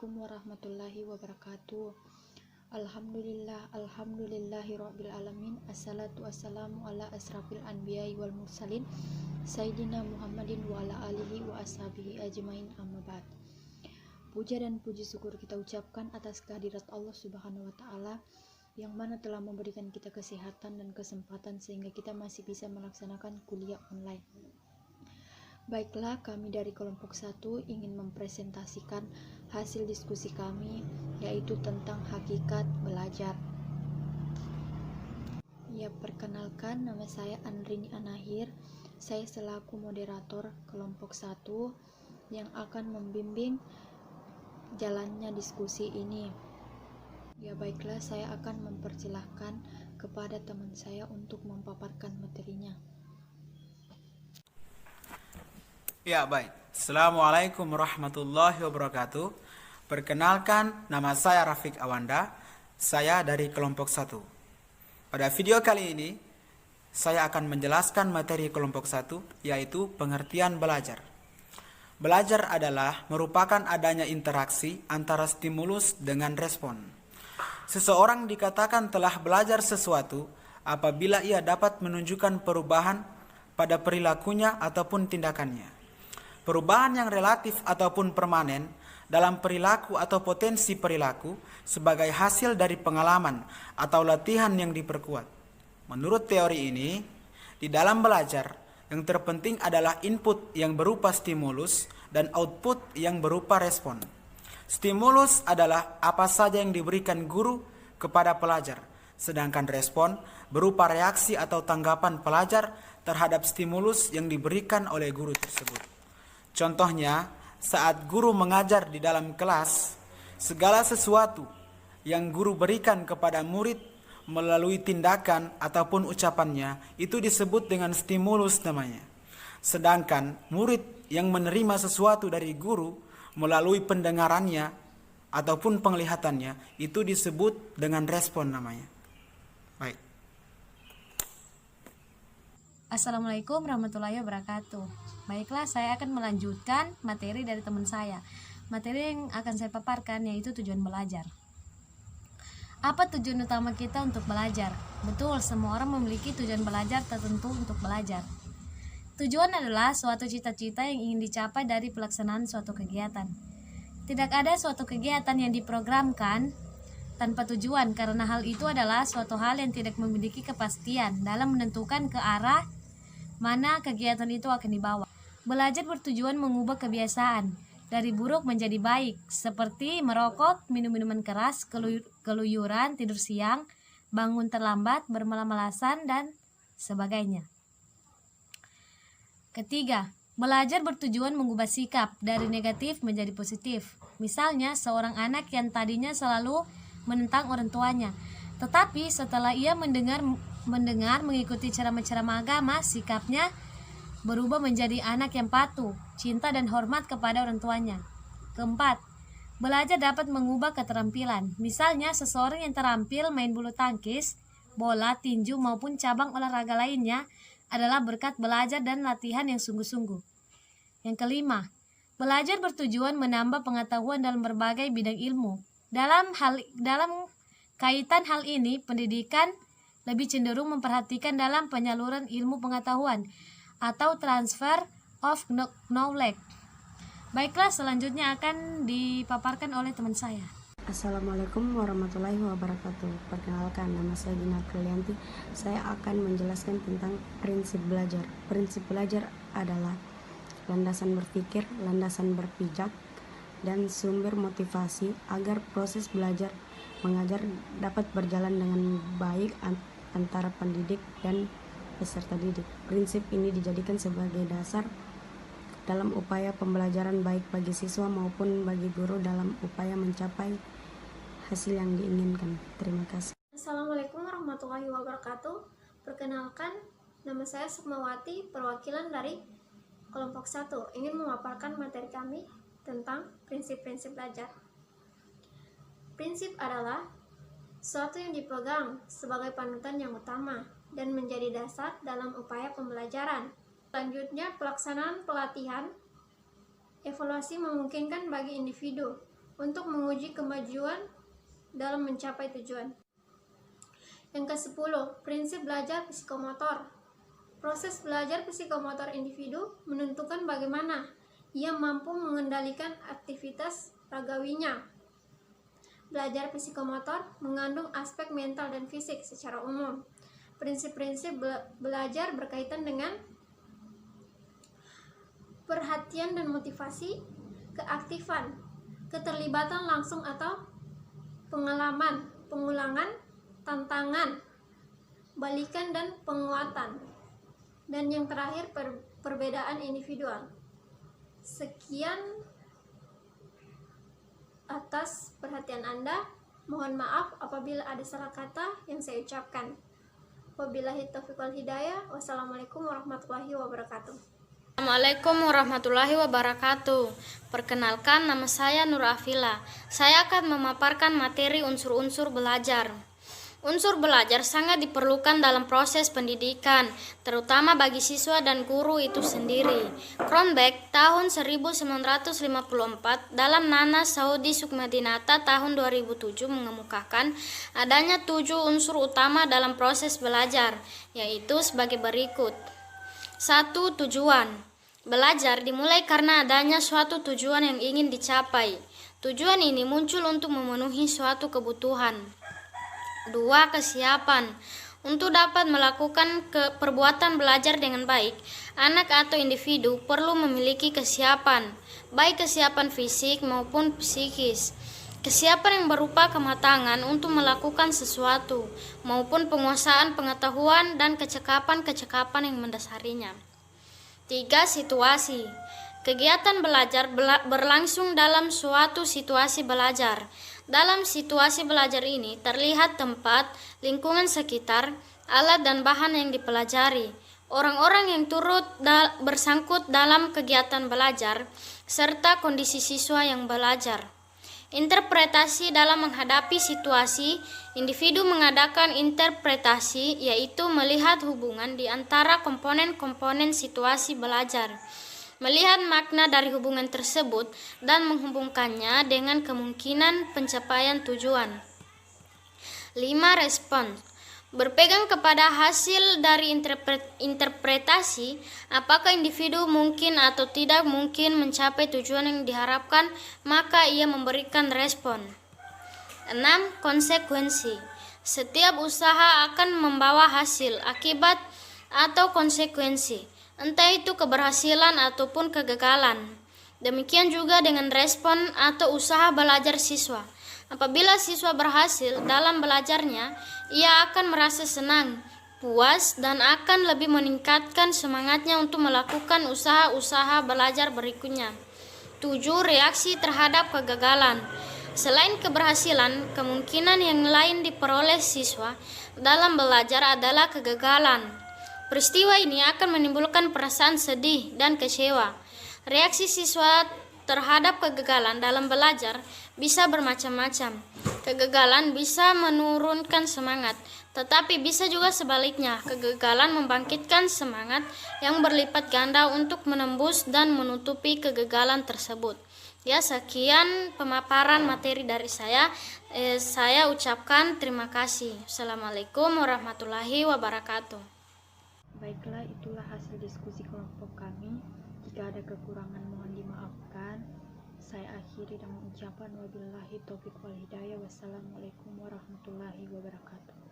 Assalamualaikum warahmatullahi wabarakatuh. Alhamdulillahirabbil alamin. Assalatu wassalamu ala asrafil anbiya'i wal mursalin Sayyidina Muhammadin wa ala alihi wa ashabihi ajmain, amma ba'd. Puja dan puji syukur kita ucapkan atas kehadirat Allah Subhanahu wa taala yang mana telah memberikan kita kesehatan dan kesempatan sehingga kita masih bisa melaksanakan kuliah online. Baiklah, kami dari kelompok 1 ingin mempresentasikan hasil diskusi kami, yaitu tentang hakikat belajar. Ya, perkenalkan, nama saya Andrini Anahir. Saya selaku moderator kelompok 1 yang akan membimbing jalannya diskusi ini. Ya baiklah, saya akan mempersilahkan kepada teman saya untuk memaparkan materinya. Ya baik, Assalamualaikum warahmatullahi wabarakatuh. Perkenalkan, nama saya Rafiq Awanda. Saya dari kelompok 1. Pada video kali ini saya akan menjelaskan materi kelompok 1, yaitu pengertian belajar. Belajar adalah merupakan adanya interaksi antara stimulus dengan respon. Seseorang dikatakan telah belajar sesuatu apabila ia dapat menunjukkan perubahan pada perilakunya ataupun tindakannya. Perubahan yang relatif ataupun permanen dalam perilaku atau potensi perilaku sebagai hasil dari pengalaman atau latihan yang diperkuat. Menurut teori ini, di dalam belajar, yang terpenting adalah input yang berupa stimulus dan output yang berupa respon. Stimulus adalah apa saja yang diberikan guru kepada pelajar, sedangkan respon berupa reaksi atau tanggapan pelajar terhadap stimulus yang diberikan oleh guru tersebut. Contohnya, saat guru mengajar di dalam kelas, segala sesuatu yang guru berikan kepada murid melalui tindakan ataupun ucapannya itu disebut dengan stimulus namanya. Sedangkan murid yang menerima sesuatu dari guru melalui pendengarannya ataupun penglihatannya itu disebut dengan respon namanya. Baik. Assalamualaikum warahmatullahi wabarakatuh. Baiklah, saya akan melanjutkan materi dari teman saya. Materi yang akan saya paparkan yaitu tujuan belajar. Apa tujuan utama kita untuk belajar? Betul, semua orang memiliki tujuan belajar tertentu untuk belajar. Tujuan adalah suatu cita-cita yang ingin dicapai dari pelaksanaan suatu kegiatan. Tidak ada suatu kegiatan yang diprogramkan tanpa tujuan, karena hal itu adalah suatu hal yang tidak memiliki kepastian dalam menentukan ke arah mana kegiatan itu akan dibawa. Belajar bertujuan mengubah kebiasaan dari buruk menjadi baik, seperti merokok, minum minuman keras, keluyuran, tidur siang, bangun terlambat, bermalas-malasan, dan sebagainya. Ketiga, belajar bertujuan mengubah sikap dari negatif menjadi positif. Misalnya, seorang anak yang tadinya selalu menentang orang tuanya, tetapi setelah ia mendengar mengikuti ceramah-ceramah agama, sikapnya berubah menjadi anak yang patuh, cinta dan hormat kepada orang tuanya. Keempat, belajar dapat mengubah keterampilan. Misalnya, seseorang yang terampil main bulu tangkis, bola, tinju maupun cabang olahraga lainnya adalah berkat belajar dan latihan yang sungguh-sungguh. Yang kelima, belajar bertujuan menambah pengetahuan dalam berbagai bidang ilmu. Dalam kaitan hal ini, pendidikan lebih cenderung memperhatikan dalam penyaluran ilmu pengetahuan atau transfer of knowledge. Baiklah, selanjutnya akan dipaparkan oleh teman saya. Assalamualaikum warahmatullahi wabarakatuh. Perkenalkan, nama saya Dina Prilianti. Saya akan menjelaskan tentang prinsip belajar. Prinsip belajar adalah landasan berpikir, landasan berpijak, dan sumber motivasi agar proses belajar mengajar dapat berjalan dengan baik antara pendidik dan peserta didik. Prinsip ini dijadikan sebagai dasar dalam upaya pembelajaran baik bagi siswa maupun bagi guru dalam upaya mencapai hasil yang diinginkan. Terima kasih. Assalamualaikum warahmatullahi wabarakatuh. Perkenalkan, nama saya Sukmawati, perwakilan dari kelompok 1, ingin memaparkan materi kami tentang prinsip-prinsip belajar. Prinsip adalah suatu yang dipegang sebagai panutan yang utama dan menjadi dasar dalam upaya pembelajaran. Selanjutnya, pelaksanaan pelatihan evaluasi memungkinkan bagi individu untuk menguji kemajuan dalam mencapai tujuan. Yang ke-10, prinsip belajar psikomotor. Proses belajar psikomotor individu menentukan bagaimana ia mampu mengendalikan aktivitas ragawinya. Belajar psikomotor mengandung aspek mental dan fisik secara umum. Prinsip-prinsip belajar berkaitan dengan perhatian dan motivasi, keaktifan, keterlibatan langsung atau pengalaman, pengulangan, tantangan, balikan dan penguatan. Dan yang terakhir, perbedaan individual. Sekian atas perhatian Anda. Mohon maaf apabila ada salah kata yang saya ucapkan. Wabillahi taufiq wal hidayah. Wassalamualaikum warahmatullahi wabarakatuh. Assalamualaikum warahmatullahi wabarakatuh. Perkenalkan, nama saya Nur Afila. Saya akan memaparkan materi unsur-unsur belajar. Unsur belajar sangat diperlukan dalam proses pendidikan, terutama bagi siswa dan guru itu sendiri. Kronberg tahun 1954 dalam Nanas Saudi Sukmadinata tahun 2007 mengemukakan adanya 7 unsur utama dalam proses belajar, yaitu sebagai berikut. 1. Tujuan. Belajar dimulai karena adanya suatu tujuan yang ingin dicapai. Tujuan ini muncul untuk memenuhi suatu kebutuhan. 2. Kesiapan. Untuk dapat melakukan perbuatan belajar dengan baik, anak atau individu perlu memiliki kesiapan, baik kesiapan fisik maupun psikis. Kesiapan yang berupa kematangan untuk melakukan sesuatu, maupun penguasaan pengetahuan dan kecekapan-kecekapan yang mendasarinya. 3. Situasi. Kegiatan belajar berlangsung dalam suatu situasi belajar. Dalam situasi belajar ini terlihat tempat, lingkungan sekitar, alat dan bahan yang dipelajari, orang-orang yang turut bersangkut dalam kegiatan belajar, serta kondisi siswa yang belajar. Interpretasi dalam menghadapi situasi, individu mengadakan interpretasi, yaitu melihat hubungan di antara komponen-komponen situasi belajar, melihat makna dari hubungan tersebut dan menghubungkannya dengan kemungkinan pencapaian tujuan. 5. Respons. Berpegang kepada hasil dari interpretasi, apakah individu mungkin atau tidak mungkin mencapai tujuan yang diharapkan, maka ia memberikan respon. 6. Konsekuensi. Setiap usaha akan membawa hasil, akibat, atau konsekuensi, entah itu keberhasilan ataupun kegagalan. Demikian juga dengan respon atau usaha belajar siswa. Apabila siswa berhasil dalam belajarnya, ia akan merasa senang, puas, dan akan lebih meningkatkan semangatnya untuk melakukan usaha-usaha belajar berikutnya. 7. Reaksi terhadap kegagalan. Selain keberhasilan, kemungkinan yang lain diperoleh siswa dalam belajar adalah kegagalan. Peristiwa ini akan menimbulkan perasaan sedih dan kecewa. Reaksi siswa terhadap kegagalan dalam belajar bisa bermacam-macam. Kegagalan bisa menurunkan semangat, tetapi bisa juga sebaliknya. Kegagalan membangkitkan semangat yang berlipat ganda untuk menembus dan menutupi kegagalan tersebut. Ya, sekian pemaparan materi dari saya. Saya ucapkan terima kasih. Assalamualaikum warahmatullahi wabarakatuh. Baiklah, itulah hasil diskusi kelompok kami. Jika ada kekurangan mohon dimaafkan. Saya akhiri dengan ucapan wabillahi taufiq wal hidayah. Wassalamualaikum warahmatullahi wabarakatuh.